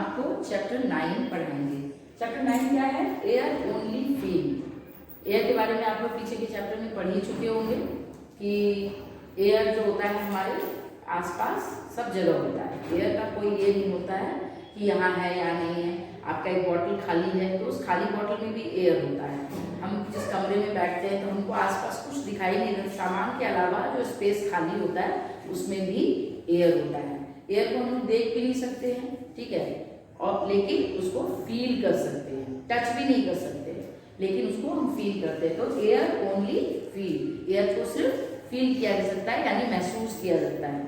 आपको चैप्टर 9 पढ़ाएंगे। चैप्टर 9 क्या है? Air only feel. एयर के बारे में आप लोग पीछे के चैप्टर में पढ़ ही चुके होंगे कि एयर जो होता है हमारे आसपास सब जगह होता है। एयर का कोई ये नहीं होता है कि यहाँ है या नहीं है। आपका एक बॉटल खाली है तो उस खाली बॉटल में भी एयर होता है। हम जिस कमरे में बैठते हैं तो हमको आसपास कुछ दिखाई नहीं देता, सामान के अलावा जो स्पेस खाली होता है उसमें भी एयर होता है। एयर को हम देख भी नहीं सकते हैं, ठीक है, और लेकिन उसको फील कर सकते हैं। टच भी नहीं कर सकते लेकिन उसको हम फील करते हैं। तो एयर ओनली फील, एयर को सिर्फ फील किया जा सकता है यानी महसूस किया जाता है।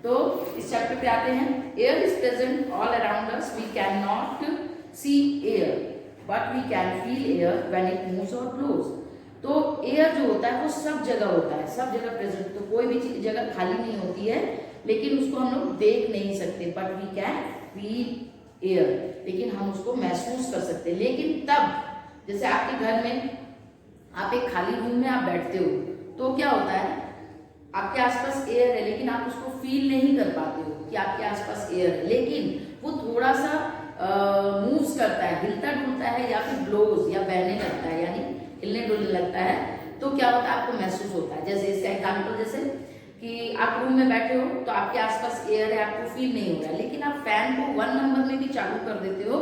तो इस चैप्टर पे आते हैं। Air is present all around us, we can not see air but we can feel air when it moves और ब्लोज। तो एयर जो होता है वो सब जगह होता है, सब जगह प्रेजेंट। तो कोई भी जगह खाली नहीं होती है लेकिन उसको हम लोग देख नहीं सकते, but we can feel air, लेकिन हम उसको महसूस कर सकते हैं। लेकिन तब जैसे आपके घर में आप एक खाली रूम में आप बैठते हो तो क्या होता है, आपके आसपास एयर है लेकिन आप उसको फील नहीं कर पाते हो कि आपके आसपास एयर है, लेकिन वो थोड़ा सा मूव्स करता है, हिलता डुलता है या फिर ब्लोज या बहने लगता है यानी हिलने डुलने लगता है। तो क्या होता है, आपको महसूस होता है। जैसे इसका एग्जाम्पल जैसे कि आप रूम में बैठे हो तो आपके आसपास एयर है, आपको फील नहीं हो रहा है, लेकिन आप फैन को 1 नंबर में भी चालू कर देते हो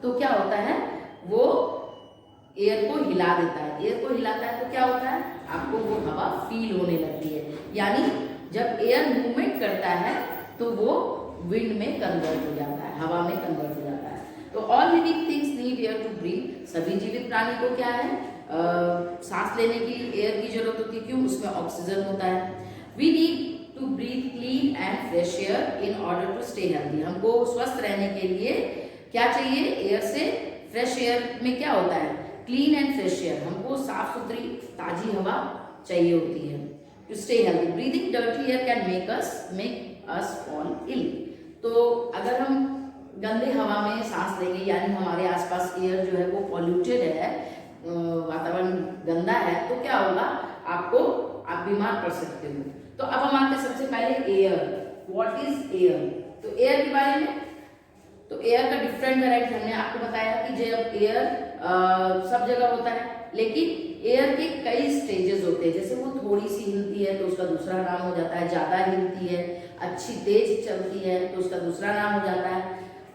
तो क्या होता है, वो एयर को हिला देता है। एयर को हिलाता है तो क्या होता है, आपको वो हवा फील होने लगती है। यानी जब एयर मूवमेंट करता है तो वो विंड में कन्वर्ट हो जाता है, हवा में कन्वर्ट हो जाता है। तो all living things need air to breathe. सभी जीवित प्राणी को क्या है, सांस लेने के लिए एयर की जरूरत होती है। क्यों? उसमें ऑक्सीजन होता है। We need to breathe clean and fresh air in order to stay healthy. हमको स्वस्थ रहने के लिए क्या चाहिए, एयर से फ्रेश एयर में क्या होता है, क्लीन एंड फ्रेश एयर, हमको साफ सुथरी ताजी हवा चाहिए होती है to stay healthy. Breathing dirty air can make us fall ill. तो अगर हम गंदे हवा में सांस लेंगे यानी हमारे आसपास एयर जो है वो पॉल्यूटेड है, वातावरण गंदा है, तो क्या होगा, आप बीमार पड़ सकते हो। तो अब हम आते हैं सबसे पहले एयर। What is air? तो एयर के बारे में, तो एयर का डिफरेंट वेराइटी हमने आपको बताया कि जब एयर सब जगह होता है लेकिन एयर के कई स्टेजेस होते हैं। जैसे वो थोड़ी सी हिलती है तो उसका दूसरा नाम हो जाता है, ज्यादा हिलती है, अच्छी तेज चलती है तो उसका दूसरा नाम हो जाता है,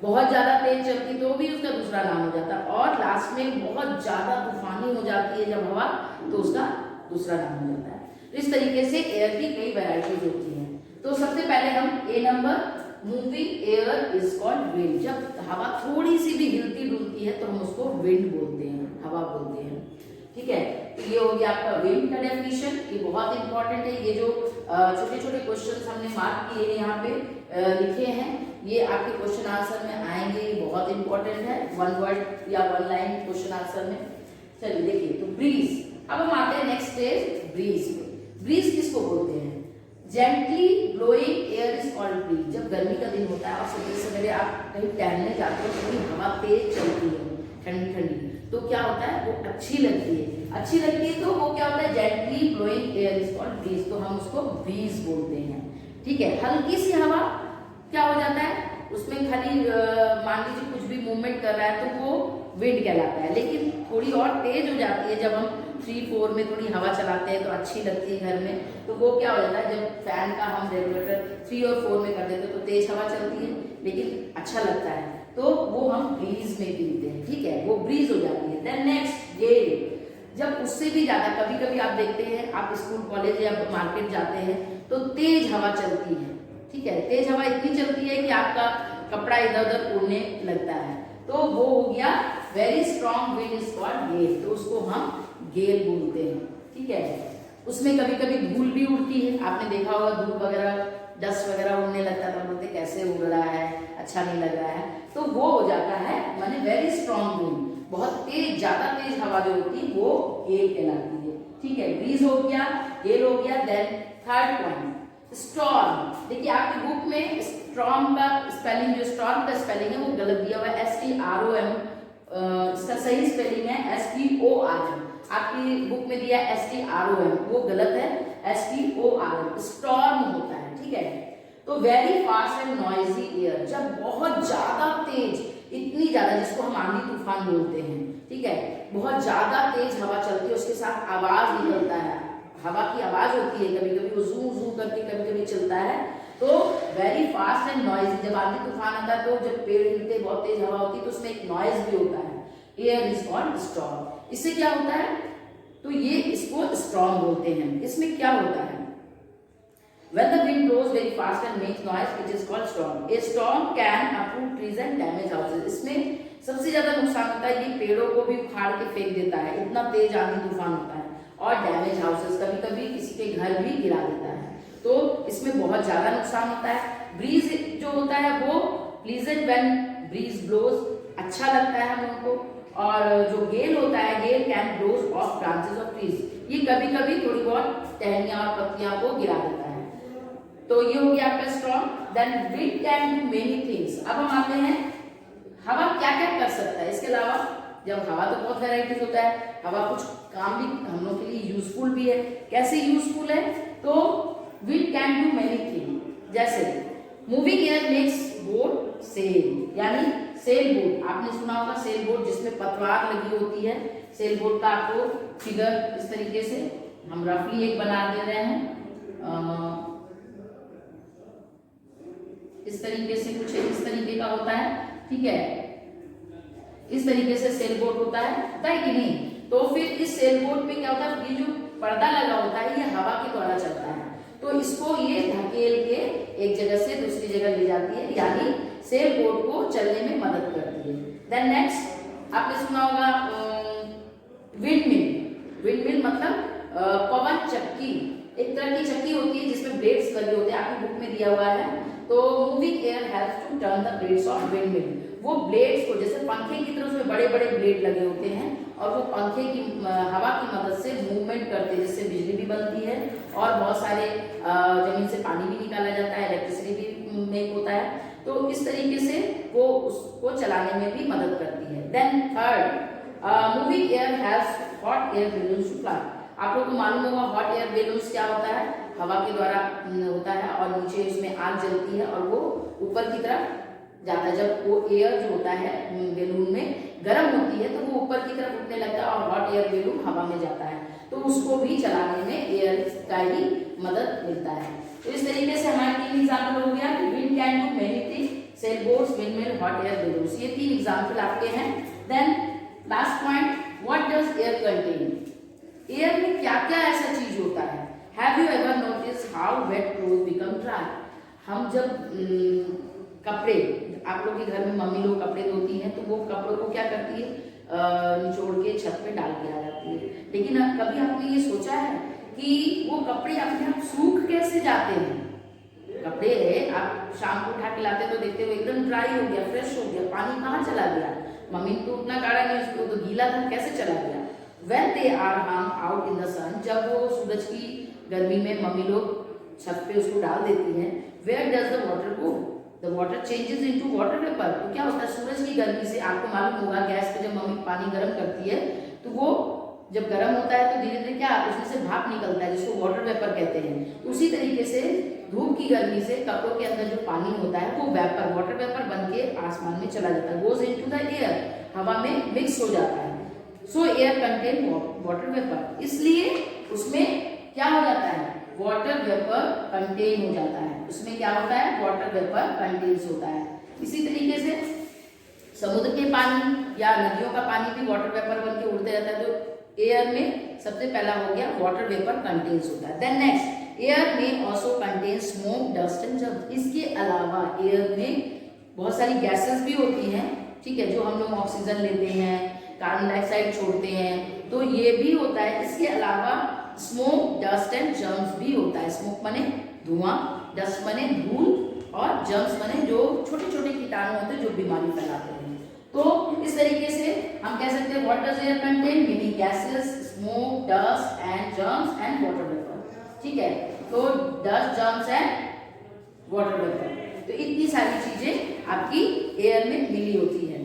बहुत ज्यादा तेज चलती तो भी उसका दूसरा नाम हो जाता है, और लास्ट में बहुत ज्यादा तूफानी हो जाती है जब हवा तो उसका दूसरा नाम हो जाता है। तो इस तरीके से एयर की कई वैरायटीज होती हैं। तो सबसे पहले हम a number, moving air is called wind. जब हवा थोड़ी सी भी हिलती डुलती है तो हम उसको विंड बोलते हैं, हवा बोलते हैं, ठीक है। तो ये हो गया आपका विंड का डेफिनेशन, ये बहुत इंपॉर्टेंट है। ये जो छोटे छोटे क्वेश्चंस हमने मार्क किए हैं यहाँ पे लिखे हैं, ये आपके क्वेश्चन आंसर में आएंगे, ये बहुत इंपॉर्टेंट है, 1 वर्ड या 1 लाइन क्वेश्चन आंसर में। चलिए देखिए, तो ब्रीज। अब हम आते हैं नेक्स्ट स्टेज, ब्रीज पे। ब्रीज किसको बोलते हैं? Gently blowing air is called breeze. जब गर्मी का दिन होता है और सवेरे सवेरे आप कहीं टहलने जाते हो तो हवा तेज चलती है, ठंडी ठंडी, तो क्या होता है, वो अच्छी लगती है। अच्छी लगती है तो वो क्या होता है, gently blowing air is called breeze, तो हम उसको ब्रीज बोलते हैं, ठीक है। हल्की सी हवा क्या हो जाता है, उसमें खाली मान लीजिए कुछ भी मूवमेंट कर रहा है तो वो विंड कहलाता है। लेकिन थोड़ी और तेज हो जाती है जब हम 3-4 में थोड़ी हवा चलाते हैं तो अच्छी लगती है घर में, तो वो क्या हो जाता है, जब फैन का हम रेगुलेटर 3 और 4 में कर देते हैं तो तेज हवा चलती है लेकिन अच्छा लगता है, तो वो हम ब्रीज में पीते हैं, ठीक है, वो ब्रीज हो जाती है। देन नेक्स्ट गेल। जब उससे भी ज्यादा, कभी कभी आप देखते हैं, आप स्कूल कॉलेज या मार्केट जाते हैं तो तेज हवा चलती है, ठीक है, तेज हवा इतनी चलती है कि आपका कपड़ा इधर उधर उड़ने लगता है, तो वो हो गया very strong wind is called gale, तो उसको हम गेल बोलते हैं, ठीक है। उसमें कभी कभी धूल भी उड़ती है, आपने देखा होगा धूल वगैरह, डस्ट वगैरह उड़ने लगता है तो बोलते कैसे उड़ रहा है, अच्छा नहीं लग रहा है, तो वो हो जाता है माने वेरी स्ट्रॉन्ग विंड, बहुत तेज, ज्यादा तेज हवा जो होती है वो गेल कहलाती है, ठीक है। ब्रीज हो गया, गेल हो गया। Then third point, storm. देखिए आपकी बुक में स्टॉर्म का स्पेलिंग, जो स्टॉर्म का स्पेलिंग है वो गलत दिया हुआ है, STROM, इसका सही स्पेलिंग है STORM। आपकी बुक में दिया STROM, वो गलत है, STORM, स्टॉर्म होता है, ठीक है। तो very fast and noisy air, जब बहुत ज्यादा तेज ज्यादा, जिसको हम आंधी तूफान बोलते हैं, ठीक है, बहुत ज्यादा तेज हवा चलती है, उसके साथ आवाज निकलता है, हवा की आवाज होती है, कभी कभी वो जू जू करके कभी कभी चलता है, तो वेरी फास्ट एंड नॉइजी। जब आंधी तूफान आता है तो जब पेड़ हिलते, बहुत तेज हवा होती है, तो उसमें एक नॉइज भी होता है। Air is called storm. इससे क्या होता है, तो ये इसको स्टॉर्म बोलते हैं। इसमें क्या होता है, when the wind blows very fast and makes noise, it is called storm. A storm can uproot trees and damage houses. इसमें सबसे ज्यादा नुकसान होता है, ये पेड़ों को भी उखाड़ के फेंक देता है, इतना तेज आंधी तूफान होता है, और डैमेज हाउसेस, कभी कभी किसी के घर भी गिरा देता है, तो इसमें बहुत ज्यादा नुकसान होता है। ब्रीज जो होता है वो प्लीजेंट व्हेन ब्रीज ब्लोज, अच्छा लगता है हम लोग को। और जो गेल होता है, gale can blows off branches of trees, ये कभी कभी थोड़ी बहुत टहनियां और पत्तियां को गिरा देता है। तो ये हो गया आपका storm. Then wind can do many things. अब हम आते हैं हवा क्या क्या कर सकता है। इसके अलावा जब हवा तो बहुत वैरायटीज होता है, हवा कुछ काम भी हम लोग के लिए यूजफुल भी है। कैसे यूजफुल है, तो wind can do many thing, जैसे moving air makes boat sail, यानी सेल बोट, आपने सुना होगा सेल बोट जिसमें पतवार लगी होती है। सेल बोट का आपको फिगर इस तरीके से हम रफली एक बना दे रहे हैं, इस तरीके से कुछ इस तरीके का होता है, ठीक है, इस तरीके से सेल बोट होता है कि नहीं। तो फिर इस सेल बोट पे क्या होता है, ये जो पर्दा लगा होता है ये हवा के द्वारा चलता है, तो इसको ये धकेल के एक जगह से दूसरी जगह ले जाती है, यानी सेल बोट को चलने में मदद करती है। देन नेक्स्ट आपने सुना होगा विंड मिल। विंड मिल मतलब पवन चक्की, एक तरह की चक्की होती है जिसमें ब्लेड्स लगे होते हैं, आपकी बुक में दिया हुआ है। तो moving air helps to turn the blades of windmill, वो ब्लेड्स को जैसे पंखे की तरह उसमें बड़े बड़े ब्लेड लगे होते हैं, और वो पंखे की हवा की मदद से मूवमेंट करते हैं, जिससे बिजली भी बनती है और बहुत सारे जमीन से पानी भी निकाला जाता है, इलेक्ट्रिसिटी भी मेक होता है। तो इस तरीके से वो उसको चलाने में भी मदद करती है। Then third, moving air helps hot air balloons to fly. आप लोग को मालूम होगा हॉट एयर बैलून्स क्या होता है, हवा के द्वारा होता है, और नीचे उसमें आग जलती है और वो ऊपर की तरफ जाता है। जब वो एयर जो होता है बैलून में गर्म होती है तो वो ऊपर की तरफ उठने लगता है, और हॉट एयर बैलून हवा में जाता है, तो उसको भी चलाने में एयर का ही मदद मिलता है। तो इस तरीके से हमारे 3 एग्जाम्पल हो गया, wind can do many things, sail boats, windmill, hot air balloons, ये 3 एग्जाम्पल आपके हैं। Then last point, what does air contain. Air में क्या क्या ऐसा चीज होता है। Have you ever notice how wet cloth become dry. हम जब कपड़े, आप लोग के घर में मम्मी लोग कपड़े धोती हैं तो वो कपड़ों को क्या करती है, निचोड़ के छत पे डाल के आ जाती है, लेकिन कभी आपने ये सोचा है कि वो कपड़े अपने आप सूख कैसे जाते हैं। कपड़े आप शाम को उठा के लाते तो देखते हो एकदम ड्राई हो गया, फ्रेश हो गया, पानी कहाँ चला गया, मम्मी तो उतना गाढ़ा नहीं, उसको तो गीला था, कैसे चला गया। When they are hung out in the sun, जब वो सूरज की गर्मी में मम्मी लोग छत पे उसको डाल देती हैं, where does the water go? The water changes into water vapor। तो क्या होता है, सूरज की गर्मी से, आपको मालूम होगा गैस पे जब मम्मी पानी गर्म करती है तो वो जब गर्म होता है तो धीरे धीरे क्या उसमें से भाप निकलता है, जिसको वाटर वेपर कहते हैं। उसी तरीके से धूप की गर्मी से कपड़ों के अंदर जो पानी होता है वो वेपर, वाटर वेपर बन के आसमान में चला जाता है, गोज इनटू द एयर, हवा में मिक्स हो जाता है। सो एयर कंटेन वाटर वेपर, इसलिए उसमें क्या हो जाता है, वाटर वेपर कंटेन हो जाता है, उसमें क्या होता है, वाटर वेपर कंटेन्स होता है। इसी तरीके से समुद्र के पानी या नदियों का पानी भी वाटर वेपर बन के उड़ते रहता है, तो एयर में सबसे पहला हो गया वाटर वेपर कंटेन्स होता है। देन नेक्स्ट, एयर में also contain smoke, dust and germs. इसके अलावा एयर में बहुत सारी गैसेस भी होती हैं, ठीक है, जो हम लोग ऑक्सीजन लेते हैं, कार्बन डाइऑक्साइड छोड़ते हैं, तो ये भी होता है। इसके अलावा स्मोक, डस्ट एंड जर्म्स भी होता है। स्मोक माने धुआं, डस्ट माने धूल, और जर्म्स माने जो छोटे छोटे कीटाणु होते हैं जो बीमारी फैलाते हैं। तो इस तरीके से हम कह सकते हैं what does air contain, many gases, smoke, dust and germs and water vapour, ठीक है। तो dust, germs and water vapour, तो इतनी सारी चीजें आपकी एयर में मिली होती है।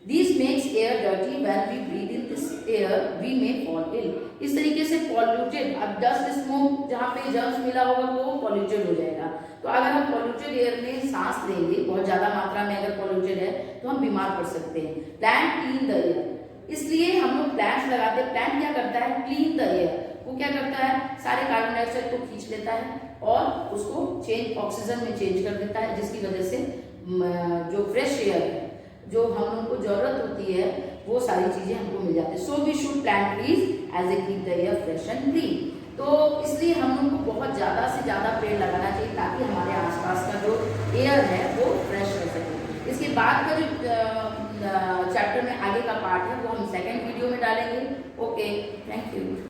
This makes air dirty when we breathe in this air we may fall ill. इस तरीके से पॉल्यूटेड, अब डस्ट स्मोक जहाँ पे जर्म्स मिला होगा वो पॉल्यूटेड हो जाएगा। तो अगर हम पॉल्यूटेड एयर में सांस लेंगे, बहुत ज्यादा मात्रा में अगर पॉल्यूटेड है तो हम बीमार पड़ सकते हैं। प्लांट क्लीन द एयर, इसलिए हम लोग प्लांट्स लगाते हैं। प्लांट क्या करता है? Clean the air. वो क्या करता है? सारे कार्बन डाइऑक्साइड को खींच लेता है और उसको ऑक्सीजन में चेंज कर देता है, जिसकी वजह से जो फ्रेश एयर है, जो हम लोग को जरूरत होती है, वो सारी चीजें हमको मिल जाती है। So we should plant trees as a keep the air fresh and clean. तो इसलिए हम लोग को बहुत ज्यादा से ज्यादा पेड़ लगाना चाहिए ताकि हमारे आसपास का जो एयर है वो फ्रेश रह सके। इसके बाद का जो चैप्टर में आगे का पार्ट है वो हम सेकेंड वीडियो में डालेंगे। Okay, thank you.